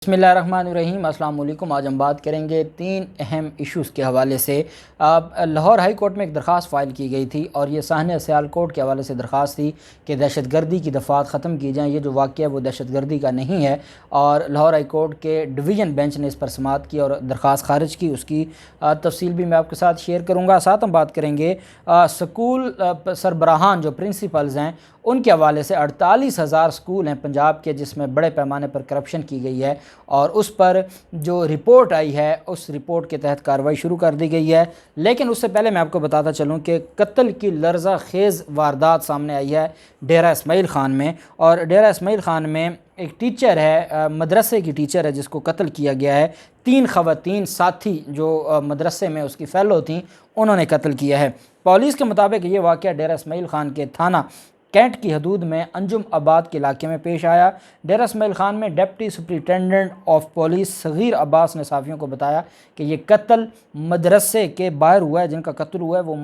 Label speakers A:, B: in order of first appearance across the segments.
A: बिस्मिल्लाहिर्रहमानिर्रहीम। अस्सलाम वालेकुम। आज हम बात करेंगे तीन अहम इश्यूज़ के हवाले से। लाहौर हाई कोर्ट में एक दरख्वास्त फ़ाइल की गई थी और ये साहने सियालकोट के हवाले से दरख्वास्त थी कि दहशतगर्दी की दफ़ात ख़त्म की जाएँ। ये जो वाक़या है वो दहशतगर्दी का नहीं है और लाहौर हाई कोर्ट के डिवीज़न बेंच ने इस पर समाअत की और दरख्वास्त खारिज की। उसकी तफसील भी मैं आपके साथ शेयर करूँगा। साथ हम बात करेंगे स्कूल सरबराहान जो प्रिंसिपल्स हैं उनके हवाले से 48,000 स्कूल हैं पंजाब के जिसमें बड़े पैमाने पर करप्शन की गई है और उस पर जो रिपोर्ट आई है उस रिपोर्ट के तहत कार्रवाई शुरू कर दी गई है। लेकिन उससे पहले मैं आपको बताता चलूँ कि कत्ल की लर्ज़ा खेज़ वारदात सामने आई है डेरा इस्माइल ख़ान में। और डेरा इस्माइल ख़ान में एक टीचर है, मदरसे की टीचर है जिसको कत्ल किया गया है। तीन ख़वातीन साथी जो मदरसे में उसकी फ़ेलो थीं उन्होंने कत्ल किया है। पुलिस के मुताबिक ये वाक़या डेरा इस्माइल ख़ान के थाना कैंट की हदूद में अंजुम आबाद के इलाके में पेश आया। डेरा इस्माइल ख़ान में deputy superintendent of police Saghir Abbas ने साफ़ियों को बताया कि ये कत्ल मदरसे के बाहर हुआ है। जिनका कत्ल हुआ है वो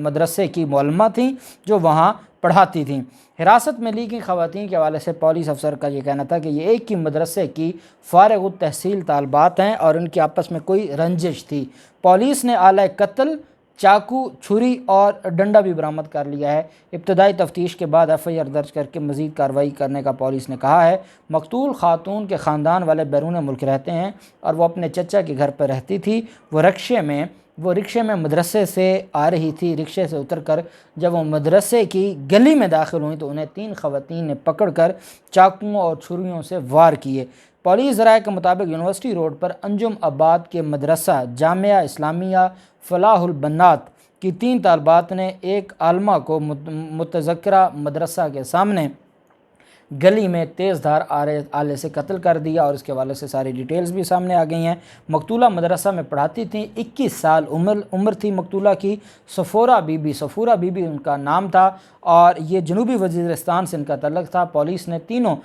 A: मदरसे की मौलमा थी जो वहाँ पढ़ाती थीं। हिरासत में ली गई ख़वातीन के हवाले से पुलिस अफसर का ये कहना था कि ये एक ही मदरसे की फ़ारिग तहसील तालबात हैं और इनकी आपस में कोई रंजिश थी। पुलिस ने आला कत्ल चाकू, छुरी और डंडा भी बरामद कर लिया है। इब्तदाई तफ्तीश के बाद FIR दर्ज करके मज़ीद कार्रवाई करने का पुलिस ने कहा है। मकतूल खातून के ख़ानदान वाले बैरून मुल्क रहते हैं और वो अपने चचा के घर पर रहती थी। वो रिक्शे में मदरसे से आ रही थी। रिक्शे से उतरकर जब वो मदरसे की गली में दाखिल हुई तो उन्हें तीन ख़वातीन ने पकड़कर चाकुओं और छुरियों से वार किए। पुलिस ज़राए के मुताबिक यूनिवर्सिटी रोड पर अंजुम आबाद के मदरसा जामिया इस्लामिया फ़लाहुल बन्नात की तीन तालबात ने एक आलमा को मुतज़क्किरा मदरसा के सामने गली में तेज़ धार आले से कत्ल कर दिया और इसके हवाले से सारी डिटेल्स भी सामने आ गई हैं। मकतूला मदरसा में पढ़ाती थी। 21 साल उम्र थी मकतूला की। सफ़ूरा बीबी उनका नाम था और ये जनूबी वज़ीरिस्तान से इनका तल्लुक़ था। पुलिस ने तीनों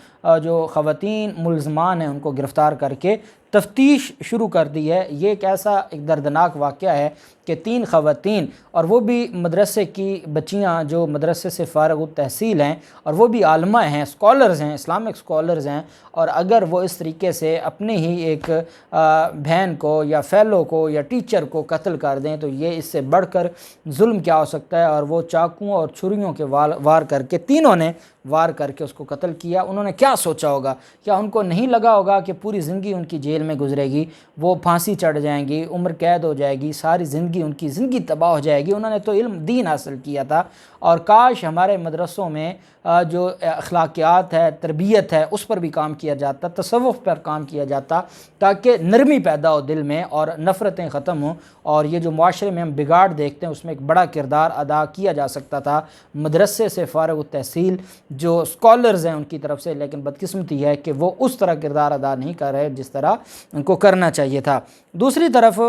A: जो ख़वातीन मुल्ज़मान हैं उनको गिरफ़्तार करके तफ्तीश शुरू कर दी है। ये एक ऐसा एक दर्दनाक वाक़या है कि तीन ख़वातीन और वो भी मदरसे की बच्चियाँ जो मदरसे से फ़ारिग तहसील हैं और वो भी आलमा हैं, स्कॉलर्स हैं, इस्लामिक स्कॉलर्स हैं और अगर वो इस तरीके से अपने ही एक बहन को या फ़ेलो को या टीचर को कत्ल कर दें तो ये इससे बढ़कर जुल्म क्या हो सकता है। और वो चाकुओं और छुरियों के वार करके तीनों ने वार करके उसको कत्ल किया। उन्होंने क्या सोचा होगा? क्या उनको नहीं लगा होगा कि पूरी ज़िंदगी उनकी जेल में गुजरेगी, वो फांसी चढ़ जाएंगी, उम्र कैद हो जाएगी, सारी ज़िंदगी उनकी ज़िंदगी तबाह हो जाएगी? उन्होंने तो इल्म दीन हासिल किया था और काश हमारे मदरसों में जो अखलाकियात है, तरबियत है, उस पर भी काम किया जाता, तसव्वुफ़ पर काम किया जाता ताकि नरमी पैदा हो दिल में और नफ़रतें ख़त्म हों। और ये जो मुआशरे में हम बिगाड़ देखते हैं उसमें एक बड़ा किरदार अदा किया जा सकता था मदरसे से फ़ारिग तहसील जो स्कॉलर्स हैं उनकी तरफ से। लेकिन बदकिस्मती है कि वो उस तरह किरदार अदा नहीं कर रहे जिस तरह उनको करना चाहिए था। दूसरी तरफ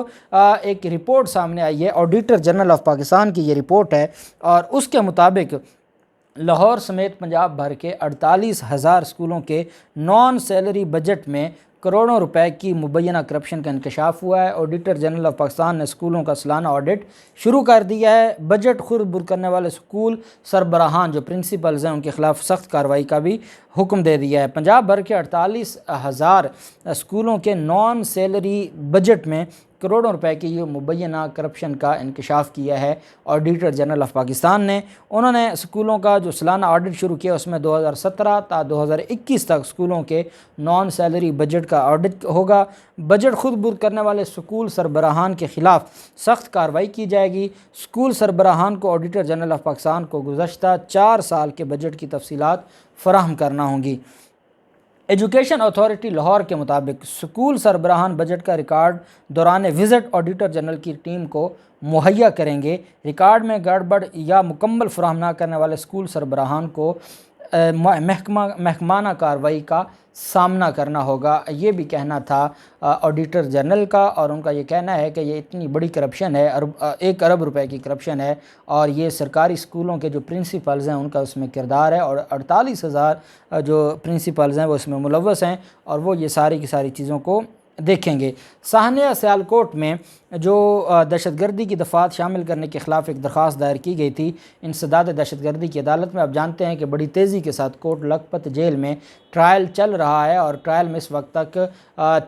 A: एक रिपोर्ट सामने आई है, ऑडिटर जनरल ऑफ पाकिस्तान की ये रिपोर्ट है और उसके मुताबिक लाहौर समेत पंजाब भर के 48,000 स्कूलों के नॉन सैलरी बजट में करोड़ों रुपए की मुबैना करप्शन का इंकशाफ हुआ है। ऑडिटर जनरल ऑफ पाकिस्तान ने स्कूलों का सालाना ऑडिट शुरू कर दिया है। बजट खुर्द करने वाले स्कूल सरबराहान जो प्रिंसिपल्स हैं उनके खिलाफ सख्त कार्रवाई का भी हुक्म दे दिया है। पंजाब भर के 48,000 स्कूलों के नॉन सैलरी बजट में करोड़ों रुपए की ये मुबैना करप्शन का इंकशाफ किया है ऑडिटर जनरल ऑफ पाकिस्तान ने। उन्होंने स्कूलों का जो सालाना ऑडिट शुरू किया उसमें 2017 ता 2021 तक स्कूलों के नॉन सैलरी बजट का ऑडिट होगा। बजट खुद करने वाले स्कूल सरबराहान के ख़िलाफ़ सख्त कार्रवाई की जाएगी। स्कूल सरबराहान को ऑडिटर जनरल ऑफ पाकिस्तान को गुज़श्ता 4 साल के बजट की तफसीलात फराहम करना होंगी। एजुकेशन अथॉरिटी लाहौर के मुताबिक स्कूल सरबराहान बजट का रिकॉर्ड दौरान विज़िट ऑडिटर जनरल की टीम को मुहैया करेंगे। रिकॉर्ड में गड़बड़ या मुकम्मल फराहम न करने वाले स्कूल सरबराहान को महकमाना कार्रवाई का सामना करना होगा। ये भी कहना था ऑडिटर जनरल का और उनका ये कहना है कि ये इतनी बड़ी करप्शन है, 1 अरब रुपए की करप्शन है और ये सरकारी स्कूलों के जो प्रिंसिपल्स हैं उनका उसमें किरदार है और 48,000 जो प्रिंसिपल्स हैं वो इसमें मुलव्वस हैं और वो ये सारी की सारी चीज़ों को دیکھیں گے۔ سانحہ سیالکوٹ میں جو دہشت گردی کی دفعات شامل کرنے کے خلاف ایک درخواست دائر کی گئی تھی انسداد دہشت گردی کی عدالت میں، آپ جانتے ہیں کہ بڑی تیزی کے ساتھ کوٹ لکھپت جیل میں ٹرائل چل رہا ہے، اور ٹرائل میں اس وقت تک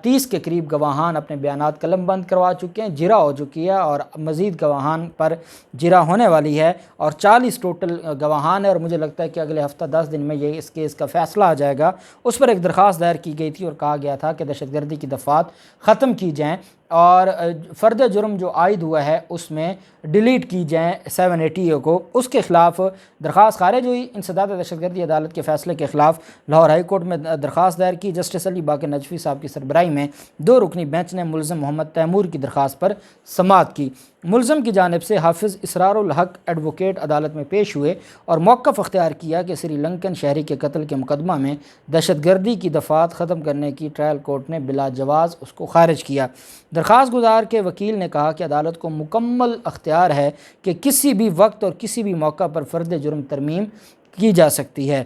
A: 30 کے قریب گواہان اپنے بیانات قلم بند کروا چکے ہیں، جرا ہو چکی ہے، اور مزید گواہان پر جرا ہونے والی ہے، اور 40 ٹوٹل گواہان ہے، اور مجھے لگتا ہے کہ اگلے ہفتہ 10 دن میں یہ اس کیس کا فیصلہ آ جائے گا۔ اس پر ایک درخواست دائر کی گئی تھی اور کہا گیا تھا کہ دہشت گردی کی دفعات ختم کی جائیں اور فرد جرم جو عائد ہوا ہے اس میں ڈیلیٹ کی جائیں 780 کو۔ اس کے خلاف درخواست خارج ہوئی۔ انسداد دہشت گردی عدالت کے فیصلے کے خلاف لاہور ہائی کورٹ میں درخواست دائر کی۔ جسٹس علی باقر نجفی صاحب کی سربراہی میں 2 رکنی بینچ نے ملزم محمد تیمور کی درخواست پر سماعت کی۔ ملزم کی جانب سے حافظ اسرار الحق ایڈوکیٹ عدالت میں پیش ہوئے اور موقف اختیار کیا کہ سری لنکن شہری کے قتل کے مقدمہ میں دہشت گردی کی دفعات ختم کرنے کی ٹرائل کورٹ نے بلا جواز اس کو خارج کیا۔ درخواست گزار کے وکیل نے کہا کہ عدالت کو مکمل اختیار ہے کہ کسی بھی وقت اور کسی بھی موقع پر فرد جرم ترمیم کی جا سکتی ہے۔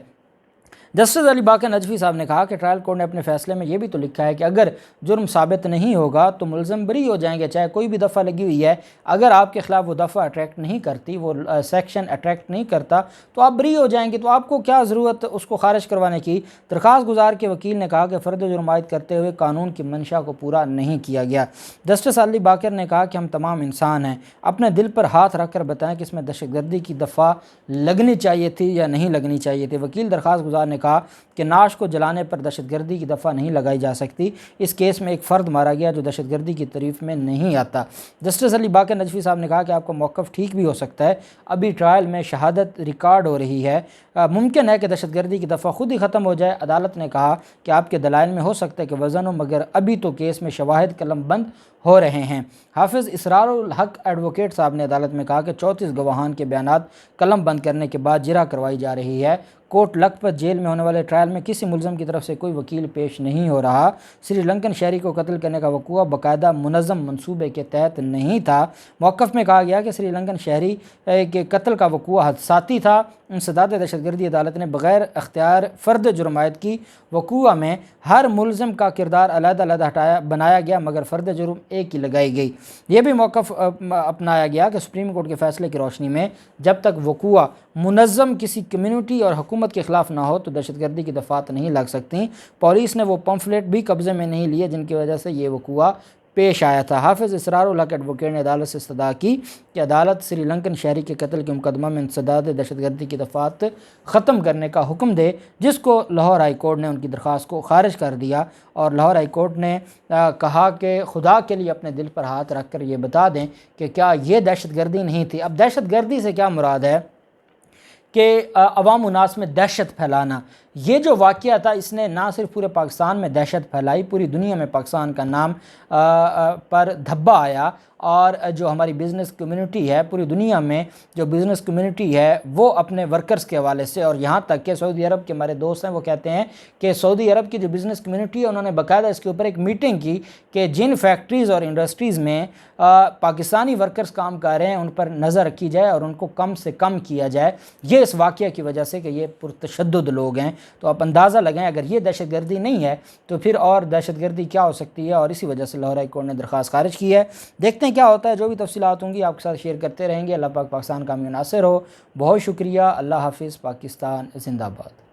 A: جسٹس علی باقر نجفی صاحب نے کہا کہ ٹرائل کورٹ نے اپنے فیصلے میں یہ بھی تو لکھا ہے کہ اگر جرم ثابت نہیں ہوگا تو ملزم بری ہو جائیں گے، چاہے کوئی بھی دفعہ لگی ہوئی ہے، اگر آپ کے خلاف وہ دفعہ اٹریکٹ نہیں کرتی، وہ سیکشن اٹریکٹ نہیں کرتا تو آپ بری ہو جائیں گے، تو آپ کو کیا ضرورت اس کو خارج کروانے کی۔ درخواست گزار کے وکیل نے کہا کہ فرد جرم عائد کرتے ہوئے قانون کی منشا کو پورا نہیں کیا گیا۔ جسٹس علی باقر نے کہا کہ ہم تمام انسان ہیں، اپنے دل پر ہاتھ رکھ کر بتائیں کہ اس میں دہشت گردی کی دفعہ لگنی چاہیے تھی یا نہیں لگنی چاہیے تھی۔ وکیل درخواست گزار نے کہا کہ نعش کو جلانے پر دہشت گردی کی دفعہ نہیں لگائی جا سکتی، اس کیس میں ایک فرد مارا گیا جو دہشت گردی کی تعریف میں نہیں آتا۔ جسٹس علی باقر نجفی صاحب نے کہا کہ آپ کا موقف ٹھیک بھی ہو سکتا ہے، ابھی ٹرائل میں شہادت ریکارڈ ہو رہی ہے، ممکن ہے کہ دہشت گردی کی دفعہ خود ہی ختم ہو جائے۔ عدالت نے کہا کہ آپ کے دلائل میں ہو سکتا ہے کہ وزن ہو، مگر ابھی تو کیس میں شواہد قلم بند ہو رہے ہیں۔ حافظ اسرار الحق ایڈوکیٹ صاحب نے عدالت میں کہا کہ 34 گواہان کے بیانات قلم بند کرنے کے بعد جرا کروائی جا رہی ہے۔ کوٹ لکھپت جیل میں ہونے والے ٹرائل میں کسی ملزم کی طرف سے کوئی وکیل پیش نہیں ہو رہا۔ سری لنکن شہری کو قتل کرنے کا وقوع باقاعدہ منظم منصوبے کے تحت نہیں تھا۔ موقف میں کہا گیا کہ سری لنکن شہری کے قتل کا وقوع حادثاتی تھا۔ انسداد دہشت گردی عدالت نے بغیر اختیار فرد جرم عائد کی وقوع میں ہر ملزم کا کردار علیحدہ علیحدہ بنایا گیا، مگر فرد جرم ایک ہی لگائی گئی۔ یہ بھی موقف اپنایا گیا کہ سپریم کورٹ کے فیصلے کی روشنی میں جب تک وقوع منظم کسی کمیونٹی اور حکومت کے خلاف نہ ہو تو دہشت گردی کی دفعات نہیں لگ سکتی۔ پولیس نے وہ پمفلٹ بھی قبضے میں نہیں لیے جن کی وجہ سے یہ وقوع پیش آیا تھا۔ حافظ اسرار الحق ایڈوکیٹ نے عدالت سے استدعا کی کہ عدالت سری لنکن شہری کے قتل کے مقدمہ میں انسداد دہشت گردی کی دفعات ختم کرنے کا حکم دے، جس کو لاہور ہائی کورٹ نے ان کی درخواست کو خارج کر دیا، اور لاہور ہائی کورٹ نے کہا کہ خدا کے لیے اپنے دل پر ہاتھ رکھ کر یہ بتا دیں کہ کیا یہ دہشت گردی نہیں تھی۔ اب دہشت گردی سے کیا مراد ہے کہ عوام الناس میں دہشت پھیلانا۔ یہ جو واقعہ تھا اس نے نہ صرف پورے پاکستان میں دہشت پھیلائی، پوری دنیا میں پاکستان کا نام پر دھبا آیا، اور جو ہماری بزنس کمیونٹی ہے، پوری دنیا میں جو بزنس کمیونٹی ہے وہ اپنے ورکرز کے حوالے سے، اور یہاں تک کہ سعودی عرب کے ہمارے دوست ہیں وہ کہتے ہیں کہ سعودی عرب کی جو بزنس کمیونٹی ہے انہوں نے باقاعدہ اس کے اوپر ایک میٹنگ کی کہ جن فیکٹریز اور انڈسٹریز میں پاکستانی ورکرز کام کر رہے ہیں ان پر نظر رکھی جائے اور ان کو کم سے کم کیا جائے، یہ اس واقعہ کی وجہ سے کہ یہ پرتشدد لوگ ہیں۔ تو آپ اندازہ لگائیں اگر یہ دہشت گردی نہیں ہے تو پھر اور دہشت گردی کیا ہو سکتی ہے، اور اسی وجہ سے لاہور ہائی کورٹ نے درخواست خارج کی ہے۔ دیکھتے ہیں کیا ہوتا ہے، جو بھی تفصیلات ہوں گی آپ کے ساتھ شیئر کرتے رہیں گے۔ اللہ پاک پاکستان کا حامی و ناصر ہو۔ بہت شکریہ۔ اللہ حافظ۔ پاکستان زندہ باد۔